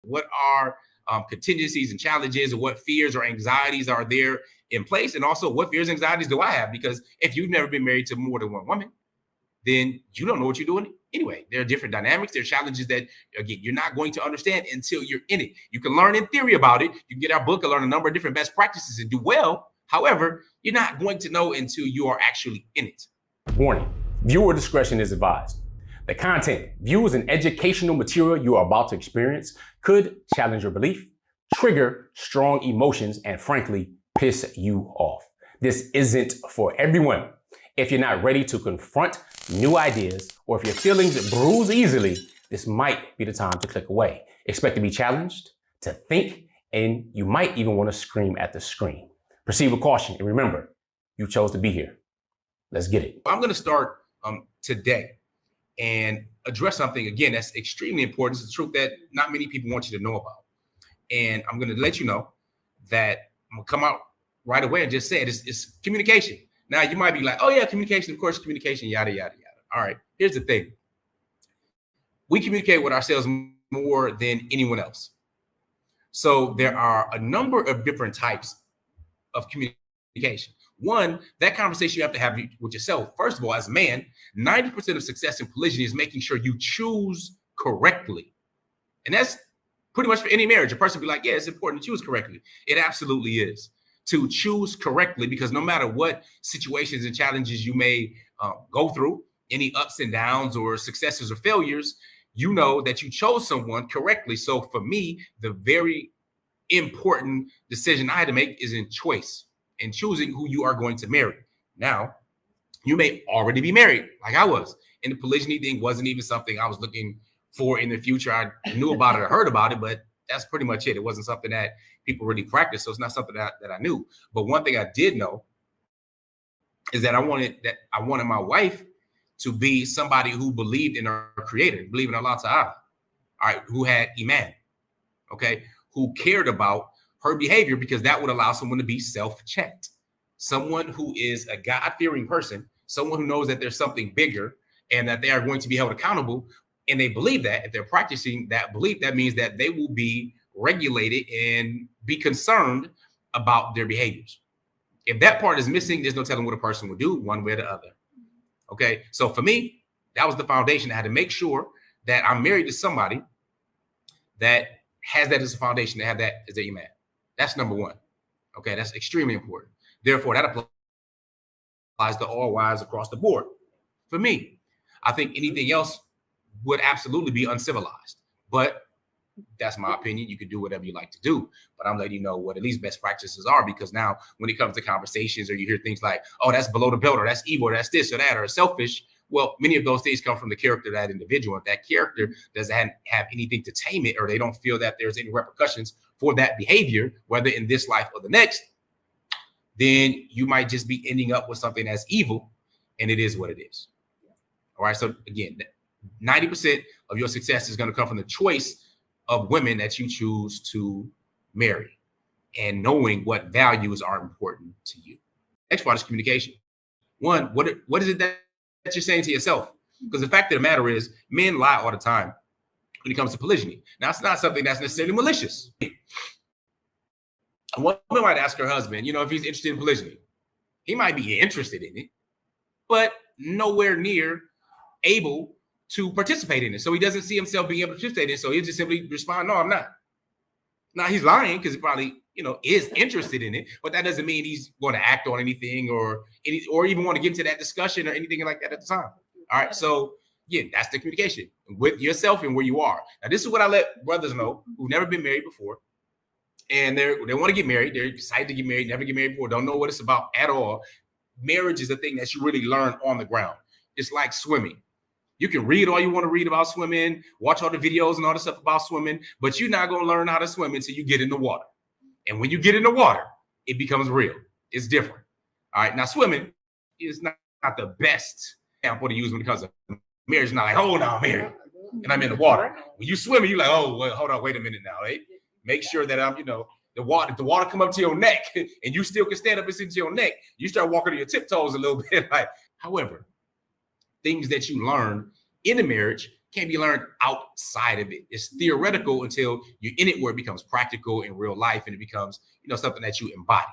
what are contingencies and challenges, or what fears or anxieties are there in place, and also what fears and anxieties do I have? Because if you've never been married to more than one woman, then you don't know what you're doing anyway. There are different dynamics. There are challenges that, again, you're not going to understand until you're in it. You can learn in theory about it. You can get our book and learn a number of different best practices and do well. However, you're not going to know until you are actually in it. Warning, viewer discretion is advised. The content, views, and educational material you are about to experience could challenge your belief, trigger strong emotions, and frankly, piss you off. This isn't for everyone. If you're not ready to confront new ideas, or if your feelings bruise easily, this might be the time to click away. Expect to be challenged, to think, and you might even want to scream at the screen. Proceed with caution, and remember, you chose to be here. Let's get it. I'm going to start today and address something, again, that's extremely important. It's the truth that not many people want you to know about. And I'm going to let you know that I'm going to come out right away and just say it. It's communication. Now, you might be like, oh, yeah, communication, of course, communication, yada, yada, yada. All right, here's the thing. We communicate with ourselves more than anyone else. So there are a number of different types of communication. One, that conversation you have to have with yourself. First of all, as a man, 90% of success in polygyny is making sure you choose correctly. And that's pretty much for any marriage. A person will be like, yeah, it's important to choose correctly. It absolutely is. To choose correctly, because no matter what situations and challenges you may go through, any ups and downs or successes or failures, you know that you chose someone correctly. So for me, the very important decision I had to make is in choice and choosing who you are going to marry. Now, you may already be married like I was. And the polygyny thing wasn't even something I was looking for in the future. I knew about it, I heard about it, but that's pretty much it. It wasn't something that people really practice. So it's not something that I knew. But one thing I did know is that I wanted my wife to be somebody who believed in her creator, believed in Allah Ta'ala, all right, who had iman, okay, who cared about her behavior, because that would allow someone to be self-checked. Someone who is a God-fearing person, someone who knows that there's something bigger and that they are going to be held accountable, and they believe that. If they're practicing that belief, that means that they will be regulated and be concerned about their behaviors. If that part is missing, there's no telling what a person will do one way or the other. Okay, so for me, that was the foundation. I had to make sure that I'm married to somebody that has that as a foundation, to have that as a iman. That's number one. Okay, that's extremely important. Therefore, that applies to all wives across the board. For me, I think anything else would absolutely be uncivilized. But that's my opinion. You can do whatever you like to do. But I'm letting you know what at least best practices are, because now when it comes to conversations or you hear things like, oh, that's below the belt, or that's evil, or that's this or that, or selfish. Well, many of those things come from the character of that individual. If that character doesn't have anything to tame it, or they don't feel that there's any repercussions for that behavior, whether in this life or the next, then you might just be ending up with something that's evil, and it is what it is. All right. So again, 90% of your success is going to come from the choice of women that you choose to marry, and knowing what values are important to you. Next part is communication. One, what is it that you're saying to yourself? Because the fact of the matter is, men lie all the time when it comes to polygyny. Now, it's not something that's necessarily malicious. A woman might ask her husband, if he's interested in polygyny. He might be interested in it, but nowhere near able to participate in it. So he doesn't see himself being able to participate in it. So he'll just simply respond, no, I'm not. Now, he's lying, because he probably, is interested in it, but that doesn't mean he's going to act on anything or even want to get into that discussion or anything like that at the time. All right. So yeah, that's the communication with yourself and where you are. Now, this is what I let brothers know who've never been married before. And they want to get married. They're excited to get married, never get married before, don't know what it's about at all. Marriage is a thing that you really learn on the ground. It's like swimming. You can read all you want to read about swimming, watch all the videos and all the stuff about swimming, but you're not going to learn how to swim until you get in the water. And when you get in the water, it becomes real. It's different. All right. Now, swimming is not the best example to use when it comes to marriage. It's not like, oh, no, I'm married and I'm in the water. When you swimming, you're like, oh, well, hold on, wait a minute now. Right? Make sure that I'm, the water come up to your neck and you still can stand up and sit to your neck. You start walking to your tiptoes a little bit. However, things that you learn in a marriage can't be learned outside of it. It's theoretical until you're in it, where it becomes practical in real life, and it becomes, something that you embody.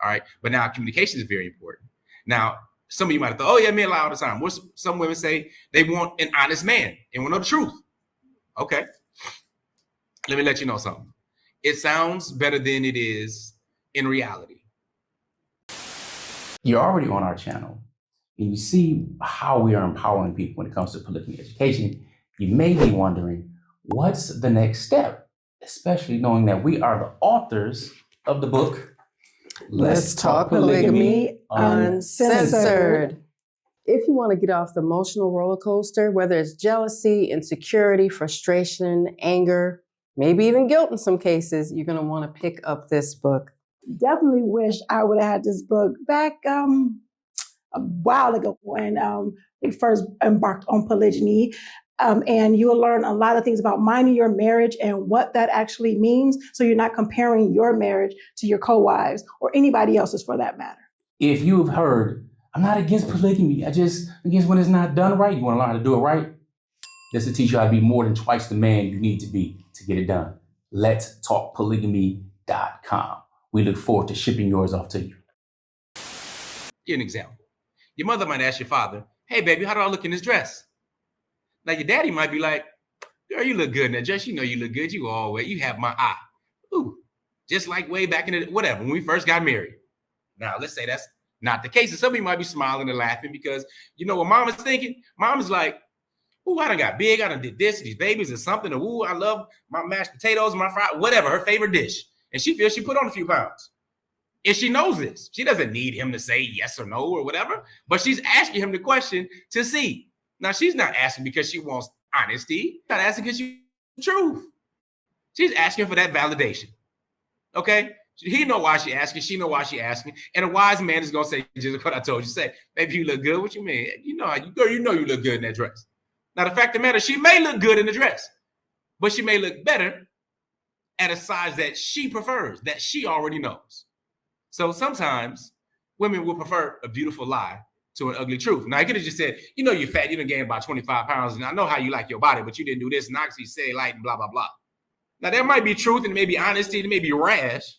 All right. But now communication is very important. Now, some of you might have thought, oh yeah, men lie all the time. Some women say they want an honest man and want to know the truth. Okay. Let me let you know something. It sounds better than it is in reality. You're already on our channel and you see how we are empowering people when it comes to polygamy education. You may be wondering, what's the next step? Especially knowing that we are the authors of the book, Let's Talk Polygamy Uncensored. If you want to get off the emotional roller coaster, whether it's jealousy, insecurity, frustration, anger, maybe even guilt in some cases, you're going to want to pick up this book. Definitely wish I would have had this book back a while ago when we first embarked on polygyny. And you will learn a lot of things about minding your marriage and what that actually means, so you're not comparing your marriage to your co-wives or anybody else's for that matter. If you have heard, I'm not against polygamy, I just against when it's not done right, you want to learn how to do it right? This will teach you how to be more than twice the man you need to be to get it done. Let's talk polygamy.com. We look forward to shipping yours off to you. Give an example. Your mother might ask your father, hey baby, how do I look in this dress? Now your daddy might be like, girl, you look good in that dress. You know you look good. You have my eye. Ooh, just like way back in the, whatever, when we first got married. Now, let's say that's not the case. And some of you might be smiling and laughing because you know what mom is thinking? Mom is like, ooh, I done got big. I done did this, these babies or something. Or, ooh, I love my mashed potatoes, my fried, whatever, her favorite dish. And she feels she put on a few pounds. And she knows this. She doesn't need him to say yes or no or whatever, but she's asking him the question to see. Now, she's not asking because she wants honesty. She's not asking because she wants truth. She's asking for that validation. Okay? He know why she asking. She know why she asking. And a wise man is going to say just what I told you. Say, baby, you look good. What you mean? You know you look good in that dress. Now, the fact of the matter, she may look good in the dress, but she may look better at a size that she prefers, that she already knows. So sometimes women will prefer a beautiful lie to an ugly truth. Now, I could have just said, you know, you're fat, you done gained about 25 pounds, and I know how you like your body, but you didn't do this, and I see cellulite and blah, blah, blah. Now, there might be truth, and maybe honesty, and maybe rash,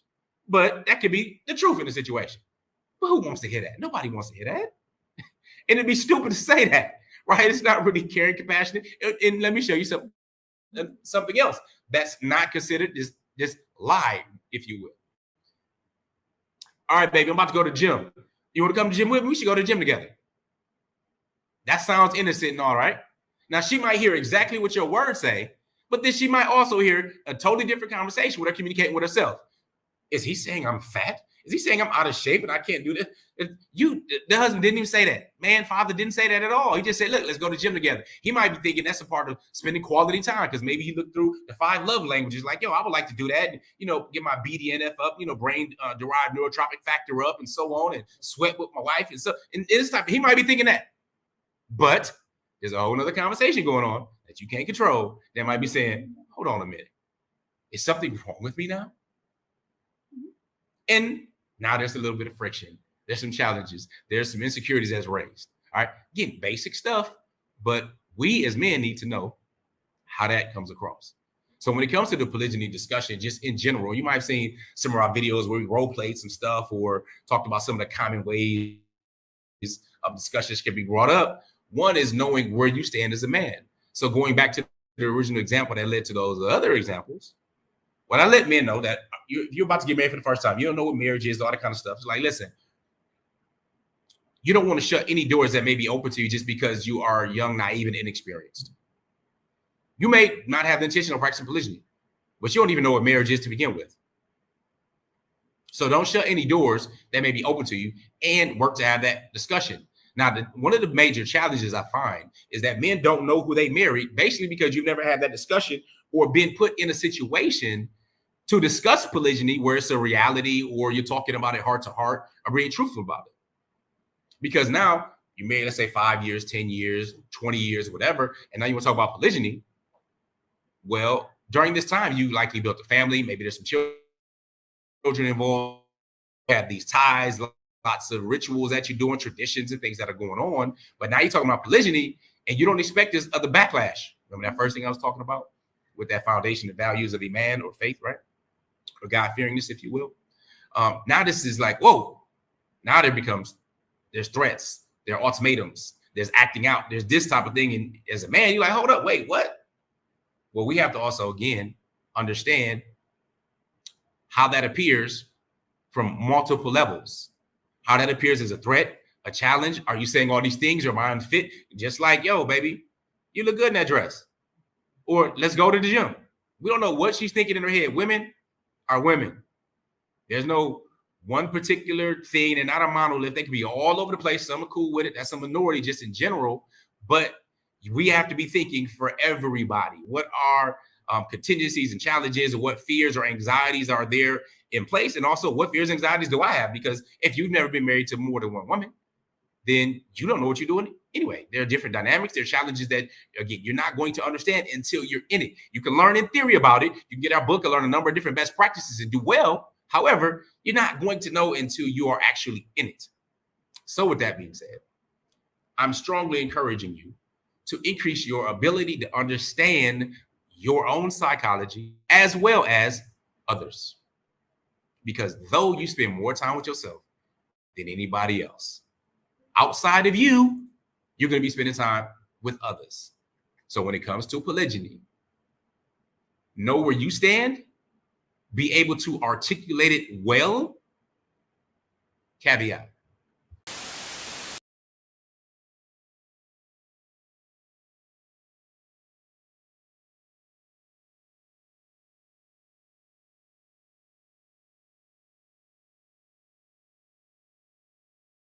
but that could be the truth in the situation. But who wants to hear that? Nobody wants to hear that. And it'd be stupid to say that, right? It's not really caring, compassionate. And let me show you something else that's not considered this lie, if you will. All right, baby, I'm about to go to the gym. You want to come to the gym with me? We should go to the gym together. That sounds innocent and all right. Now, she might hear exactly what your words say, but then she might also hear a totally different conversation with her communicating with herself. Is he saying I'm fat? Is he saying I'm out of shape and I can't do this? The husband didn't even say that. Man, father didn't say that at all. He just said, look, let's go to the gym together. He might be thinking that's a part of spending quality time because maybe he looked through the 5 love languages like, yo, I would like to do that. And, get my BDNF up, brain derived neurotropic factor up and so on, and sweat with my wife. And this type, he might be thinking that. But there's a whole nother conversation going on that you can't control that might be saying, hold on a minute. Is something wrong with me now? And now there's a little bit of friction. There's some challenges. There's some insecurities that's raised. All right. Again, basic stuff, but we as men need to know how that comes across. So when it comes to the polygyny discussion, just in general, you might have seen some of our videos where we role played some stuff or talked about some of the common ways of discussions can be brought up. One is knowing where you stand as a man. So going back to the original example that led to those other examples, when I let men know that you're about to get married for the first time, you don't know what marriage is, all that kind of stuff. It's like, listen, you don't want to shut any doors that may be open to you just because you are young, naive, and inexperienced. You may not have the intention of practicing polygyny, but you don't even know what marriage is to begin with. So don't shut any doors that may be open to you and work to have that discussion. Now, one of the major challenges I find is that men don't know who they married, basically because you've never had that discussion or been put in a situation to discuss polygyny where it's a reality or you're talking about it heart to heart or being truthful about it. Because now you may, let's say 5 years, 10 years, 20 years, whatever, and now you want to talk about polygyny. Well, during this time, you likely built a family. Maybe there's some children involved. You have these ties, lots of rituals that you're doing, traditions and things that are going on. But now you're talking about polygyny. And you don't expect this other backlash. Remember that first thing I was talking about with that foundation, the values of a man or faith, right? Or God-fearingness, if you will. Now this is like, whoa. Now there's threats, there are ultimatums, there's acting out, there's this type of thing. And as a man, you're like, hold up, wait, what? Well, we have to also, again, understand how that appears from multiple levels, how that appears as a threat, a challenge. Are you saying all these things? Or am I unfit? Just like, yo, baby, you look good in that dress. Or let's go to the gym. We don't know what she's thinking in her head. Women are women. There's no one particular thing and not a monolith. They can be all over the place. Some are cool with it. That's a minority just in general. But we have to be thinking for everybody. What are contingencies and challenges, or what fears or anxieties are there in place? And also, what fears and anxieties do I have? Because if you've never been married to more than one woman, then you don't know what you're doing anyway. There are different dynamics. There are challenges that, again, you're not going to understand until you're in it. You can learn in theory about it. You can get our book and learn a number of different best practices and do well. However, you're not going to know until you are actually in it. So with that being said, I'm strongly encouraging you to increase your ability to understand your own psychology as well as others. Because though you spend more time with yourself than anybody else, outside of you, you're going to be spending time with others. So when it comes to polygyny, know where you stand, be able to articulate it well. Caveat: